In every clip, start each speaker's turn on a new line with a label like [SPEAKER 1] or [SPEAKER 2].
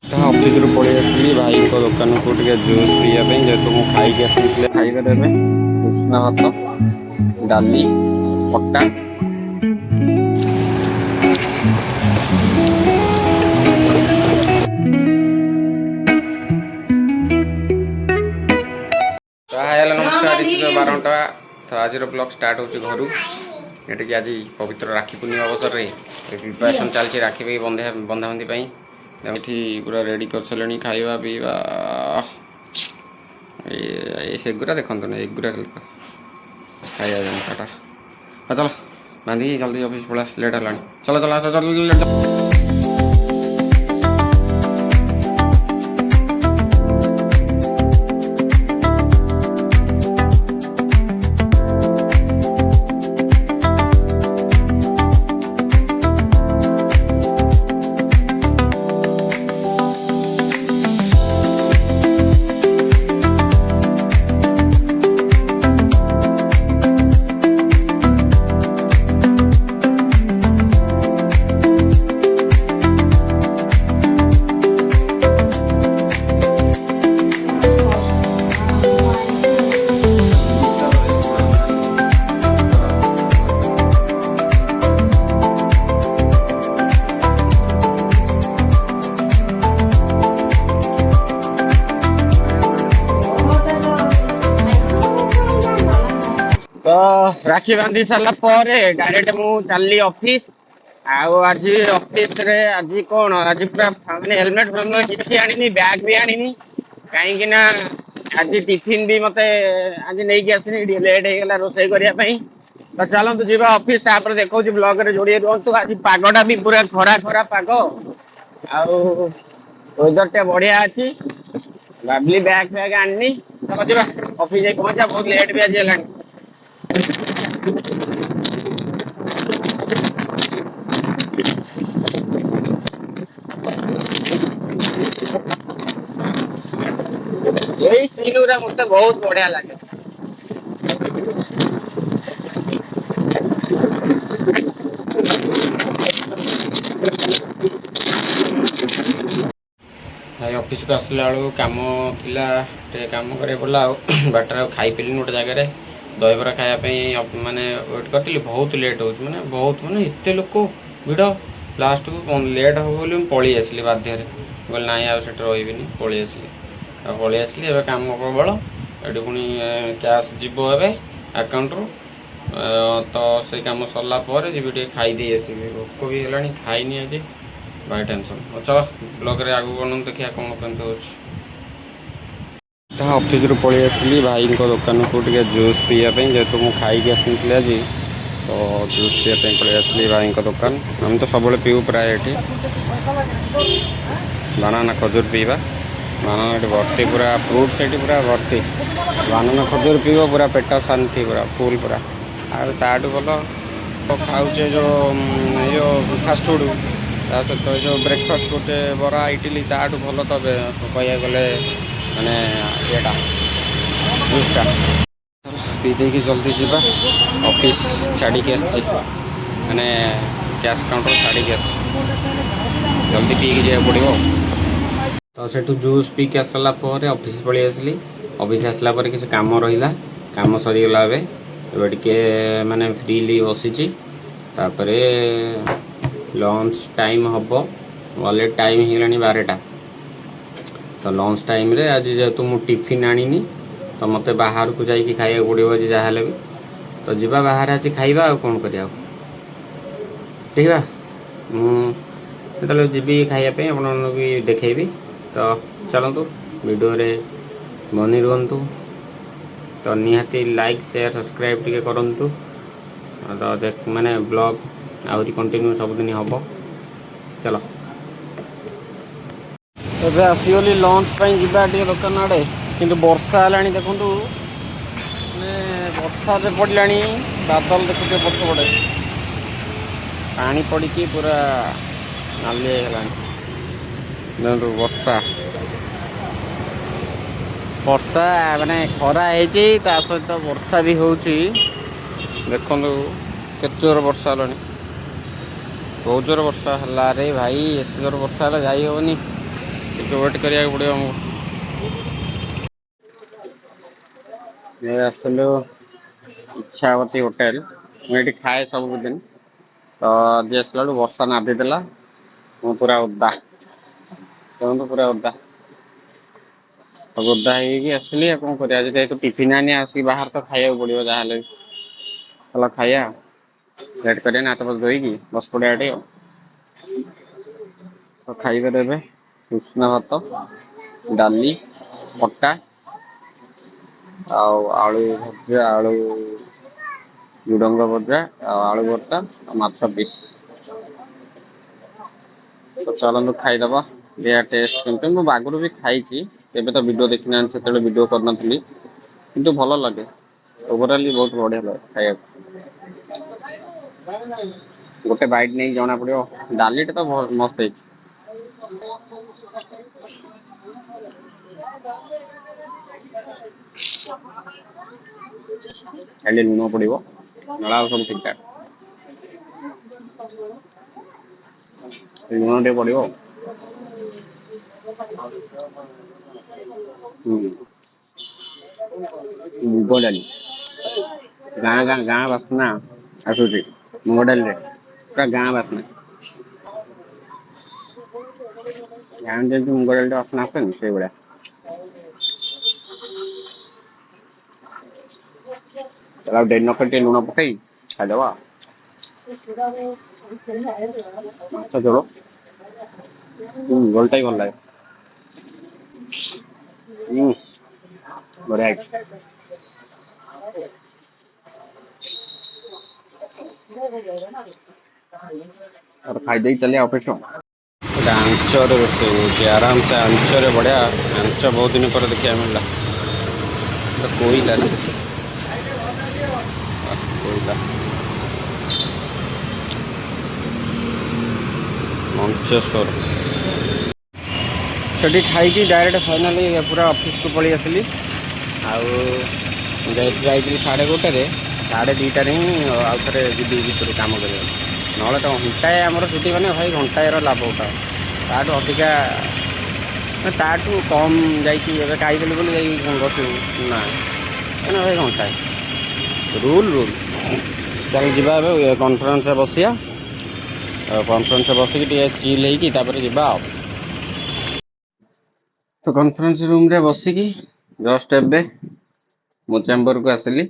[SPEAKER 1] Office रू पलि आसली भाई को दुकान को जूस पीवाई जेहेतु मुझे खाई आसते खाइबा देवे उष्णा भात डाली खट्टा नमस्कार बारंटा तो आज ब्लॉग स्टार्ट होची घर ये आज पवित्र राखी पूर्णिमा अवसर में प्रिपरेशन चलती राखी पे बंधाबंधी ये पूरा रेडी कर सारे खाଇବା पीवा सेगुरा देखते ना एगुरा खाଇବା जिनसा हाँ चलो बांधी जल्दी ऑफिस पड़ा लेट है चलो चलो चलो लेट तो राखी बांधी सारा डायरेक्ट मु चलली ऑफिस आज ऑफिस रे आज कौन आज पूरा माने हेलमेट फेलमेट किसी आनी बैग भी आनी कहीं आज टिफिन भी मते आज नहीं कि आसनी लेट हो गला रोसई करने तो चलतु जी ऑफिस तापर देखो ब्लॉग रे जोड़िए रुहतु आज पागटा भी पूरा खरा खरा पाग वेदर टे बढ़िया अच्छी भाविली बैग फैग आनी चलो जी ऑफिस जाए पहुंचा बहुत लेट भी आज है यही सीन गुरा मत बहुत बढ़िया लगे भाई ऑफिस को आसला बेलू कम थी कम कर पड़ा बाटर खाई पिली गोटे जगह दहीबरा खायापी माने वेट करी बहुत लेट हो माने बहुत माने एत लोक भिड़ लास्ट को लेट हम बोली पलि आसली बाध्य बोले ना आठ रही पलि आसली एवं कम प्रबल ये पुणी कैश जीव ए आकाउंट रू तो से कम सरला जी खाई आसि भोक भी है खाईनी आज भाई टेंशन चलो ब्लॉग रे आगू बनू देखिए कौन केमती हो ऑफिस रू पलि आसली भाई को दुकान को जूस पीवाई जेहेतु मुझे खाई आसती आज तो जूस पीवाई पलि आसली भाई को दुकान आम तो सब पीऊ प्राय ये बानाना खजूर पीवा बानाना ये भर्ती पूरा फ्रूट से पूरा भर्ती बानाना खजूर पीव पूरा पेट शांति पूरा फुल पूरा आठू भल खाऊे जो फास्ट फुड सहित जो ब्रेकफास्ट गोटे बरा इडली ताठू भल तो कह गले माने येटा जूसटा पी देकी जल्दी जावा ऑफिस छाड़ी के माने कैश काउंटर छाड़ी के जल्दी पी के जाए पड़ो तो सेठू जूस पी के आसला ऑफिस पलि आसली ऑफिस आसला किसी काम रहा काम सरीगला टे माने फ्रीली बसी तापर लंच टाइम हम वाले टाइम हो 12टा तो लंच टाइम रे आज जेहेतु मुझे टिफिन आनी तो मत बाहर को जाकि खाया पड़ो आज जहाँ भी तो जीवा बाहर आज खाइबा कौन करा देखा मुझे जी खायापी आप भी देखेबी तो चलतु वीडियो रे बनी रुहतु तो निहाती लाइक शेयर सब्सक्राइब टी करूँ तो देख माने ब्लॉग आहरी कंटिन्यू सबुदिन हम चलो एबे आसीगली लंच जावा दुकान आड़े किंतु वर्षा है देखु वर्षा पड़ा बादल देखुए पछपटे पानी पड़ी पूरा नाली देखो वर्षा वर्षा माने खरा है सहित वर्षा भी हो देखु केत जोर वर्षा है बहुत जोर वर्षा है रे भाई एत जोर वर्षा है जाई हेनी वेट करिया पड़ो हमको। ये आसलु इच्छावती होटेल मुझे खाए सब दिन तो आज आसला वर्षा नादीदेला मु पूरा ओदा तो पूरा ओदा ओदा आसली कौन कर टिफिन आनी आसिक बाहर तो खाया पड़ो जहाँ चल खाया लेट कर हाथ बस धोईकी बस पड़े तो खाइबे देवे उष्ण भात डाली खट्टा आलू भजा आलू झुडंग भजा आलू भर्ता माछ पिस तो चलतु खाईदबा या टेस्ट केमती आगुरी भी खाई तो वीडियो देखी ना से वीडियो करनी किंतु भल लगे ओवराली बहुत बढ़िया लगे खाया गोटे बैट नहीं जना पड़ो डाली तो मस्त है खाली लुण पड़ो नड़ा सब ठीक ठाक लुण टे पड़ो मुग डाली गाँ गाँ गाँ बास्ना आसूची मुग डाली पूरा गाँ बास्ना गाँ जमी मुग डाली बास्ना आसेनि से भाया चलो डेढ़ नख लुण पकई खाईदबा माछ झोल झोलटा ही भल लगे बढ़िया और खाई चलिए ऑफिस आंचर रोषे आराम से आंचर बढ़िया आंच बहुत दिन पर देखा मिलला कोईला ना कोईला मंचेश्वर से खाई डायरेक्ट फाइनाली पूरा ऑफिस को पलि आसली आई 1:30 1:30 ही आउ थे जी भर कम कर ना तो घंटाए आमर छुट्टी मैंने भाई घंटाए लाभ उठा ताठू अधिका ताठू कम जाइए खाईदेली बोली बस ना भाई घंटाए रूल रूल चल जा कन्फरेन्स बसिया कन्फरेन्स बसिक चिल होपर जा तो कन्फरेन्स रूम रे बसिकी जस्ट एबे मो चैम्बर को आसली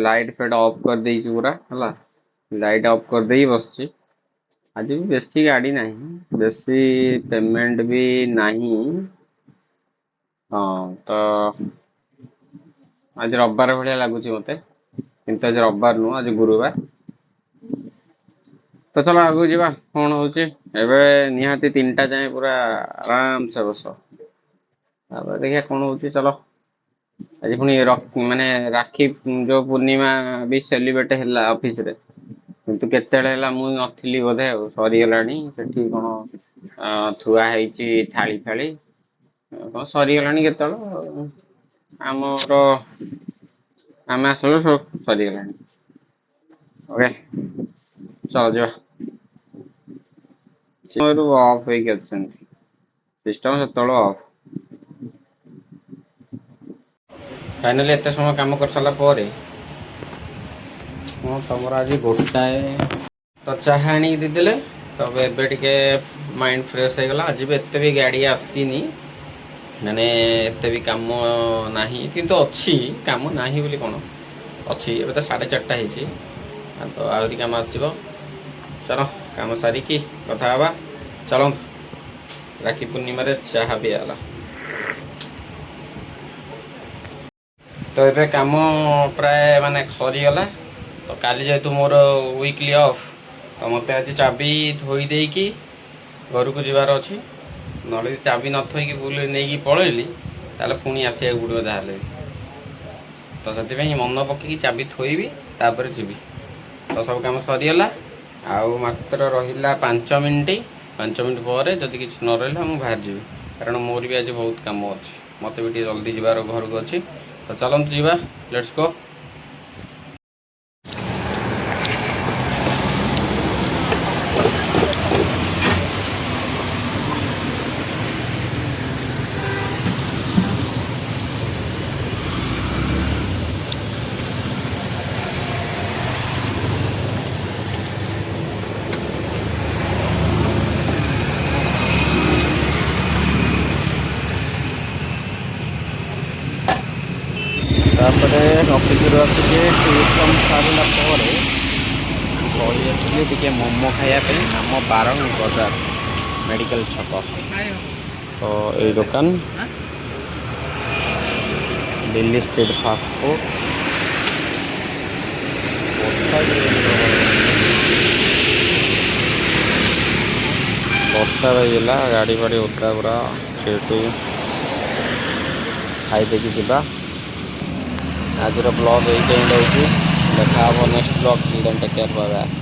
[SPEAKER 1] लाइट फेड ऑफ कर दे पूरा है लाइट ऑफ कर दे बस आज भी बेसी गाड़ी नहीं बेसी पेमेंट भी नहीं हाँ तो आज रविवार भाया लगुच मत किंतु आज रविवार नुह आज गुरुवार तो चलो आगू जा कौन हो निहाती 3टा जाए पूरा आराम से बस देखिए कौन हो चलो आज पुणी माने राखी जो पूर्णिमा भी सेलिब्रेट है ऑफिस रे किंतु केतेले मुझे नथी बोधे सरीगला कौन थुआ थाली थाली कौन सरीगला केतल आमर आम आसल सब सरीगला ओके चलो जा ऑफ सिस्टम से ऑफ फाइनाली एत समय कम कर सारा तुम आज गोटाए तो चाह आनी देदेले तब एबे माइंड फ्रेश हो गला आज भी एत भी गाड़ी आसीनी माने एत भी काम नहीं किंतु अच्छी काम नहीं बोली कौन अच्छी एबे तो 4:30 तो आहरी काम आसो चलो काम सारिकी कथा हवा चलो राखी पूर्णिमा चाह भी आला तो ये काम प्राय माने सरीगला तो काली जेहेतु मोर वीकली ऑफ तो मत आज चाबी धोई देकी घर को जीवार अच्छी ना चाबी न थोक बुल नहीं पलैली ताले पुणी आसिया पड़ो जहाँ तो से मन पकई चाबी थोबी तापर जी तो सब काम सरीगला आउ मात्र रहा 5 मिनिट 5 मिनिट पर जदि किसी न रहा मुझे बाहर जी कारण मोर भी आज बहुत कम अच्छी मत भी जल्दी जीवार घर को अच्छी तो चलतु जीवा लेट्स गो तापर ऑफिस आसिके ट्यूशन सारा पर पड़ी आसली टे मोमो खायापी आम बारंग बजार मेडिकल छक तो ये दुकान दिल्ली स्ट्रीट फास्ट फूड वर्षा रहीगला गाड़ी फाड़ी उदा पूरा से खाई जा आज ब्लॉग ये देखा next blog take care bye.